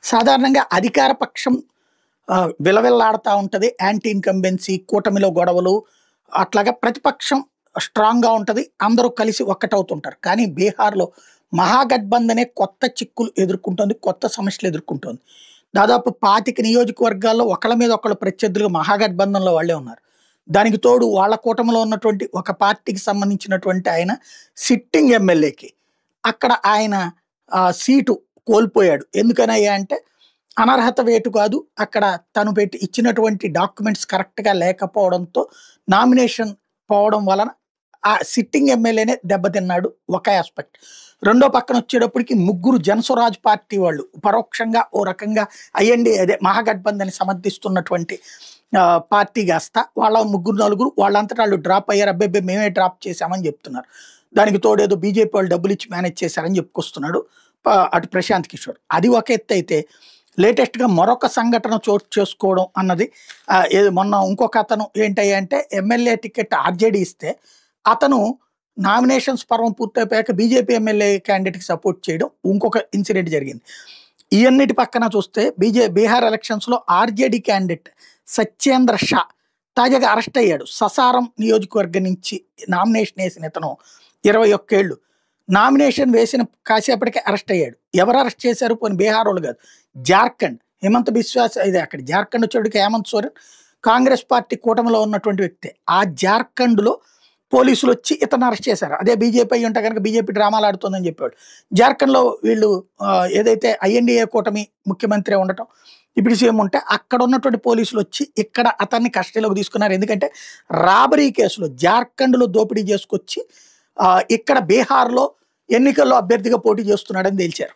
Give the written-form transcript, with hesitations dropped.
సాధారణంగా అధికార పక్షం విలవిల్లాడుతా ఉంటది. యాంటీ ఇన్కంబెన్సీ, కూటమిలో గొడవలు, అట్లాగా ప్రతిపక్షం స్ట్రాంగ్‌గా ఉంటది. అందరూ కలిసి ఒక్కటవుతుంటారు. కానీ బీహార్‌లో మహాగఠబంధనే కొత్త చిక్కులు ఎదుర్కొంటోంది. కొత్త సమస్యలు ఎదుర్కొంటోంది. దాదాపు 25 నియోజకవర్గాల్లో ఒకళ్ళ మీద ఒకళ్ళు ప్రత్యర్థులుగా మహాగఠబంధన్‌లో వాళ్ళే ఉన్నారు. దానికి తోడు వాళ్ళ కూటమిలో ఉన్నటువంటి ఒక పార్టీకి సంబంధించినటువంటి ఆయన సిట్టింగ్ ఎమ్మెల్యేకి అక్కడ ఆయన సీటు కోల్పోయాడు. ఎందుకనయ్యా అంటే అనర్హత వేటు కాదు. అక్కడ తను ఇచ్చినటువంటి డాక్యుమెంట్స్ కరెక్ట్‌గా లేకపోవడంతో నామినేషన్ పోవడం వలన ఆ సిట్టింగ్ ఎమ్మెల్యేనే దెబ్బతిన్నాడు ఒక యాస్పెక్ట్. రెండో పక్కన వచ్చేటప్పటికి ముగ్గురు జనస్వరాజ్ పార్టీ వాళ్ళు పరోక్షంగా ఓ రకంగా అదే మహాగఠబంధన్ సమర్థిస్తున్నటువంటి పార్టీ కాస్త వాళ్ళ ముగ్గురు నలుగురు వాళ్ళంతటా వాళ్ళు డ్రాప్ అయ్యారు. అబ్బే మేమే డ్రాప్ చేశామని చెప్తున్నారు. దానికి తోడేదో బీజేపీ వాళ్ళు డబ్బులు ఇచ్చి మేనేజ్ చేశారని చెప్పుకొస్తున్నాడు అటు ప్రశాంత్ కిషోర్. అది ఒక ఎత్తు అయితే లేటెస్ట్‌గా మరొక సంఘటన చోటు చేసుకోవడం అన్నది మొన్న ఇంకొక అతను ఏంటంటే ఎమ్మెల్యే టికెట్ ఆర్జేడీ ఇస్తే అతను నామినేషన్స్ పర్వం పూర్తయిపోయాక బీజేపీ ఎమ్మెల్యే క్యాండిడేట్‌కి సపోర్ట్ చేయడం ఇంకొక ఇన్సిడెంట్ జరిగింది. ఇవన్నిటి పక్కన చూస్తే బీహార్ ఎలక్షన్స్‌లో ఆర్జేడీ క్యాండిడేట్ సత్యేంద్ర షా తాజాగా అరెస్ట్ అయ్యాడు. ససారం నియోజకవర్గం నుంచి నామినేషన్ వేసిన ఇతను 21 ఏళ్ళు. నామినేషన్ వేసిన కాసేపటికే అరెస్ట్ అయ్యాడు. ఎవరు అరెస్ట్ చేశారు? పోనీ బీహార్ వాళ్ళు కాదు, జార్ఖండ్. హిమంత బిశ్వాస్ ఇది అక్కడ జార్ఖండ్ వచ్చేటికి హేమంత్ సోరెన్ కాంగ్రెస్ పార్టీ కూటమిలో ఉన్నటువంటి వ్యక్తే. ఆ జార్ఖండ్‌లో పోలీసులు వచ్చి ఇతను అరెస్ట్ చేశారు. అదే బీజేపీ అయ్యి ఉంటే కనుక బీజేపీ డ్రామాలు ఆడుతుందని చెప్పాడు. జార్ఖండ్‌లో వీళ్ళు ఏదైతే ఐఎన్డీఏ కూటమి ముఖ్యమంత్రి ఉండటం ఇప్పుడు సీఎం ఉంటే అక్కడ ఉన్నటువంటి పోలీసులు వచ్చి ఇక్కడ అతన్ని కస్టడీలోకి తీసుకున్నారు. ఎందుకంటే రాబరీ కేసులో జార్ఖండ్‌లో దోపిడీ చేసుకొచ్చి ఇక్కడ బీహార్‌లో ఎన్నికల్లో అభ్యర్థిగా పోటీ చేస్తున్నాడని తేల్చారు.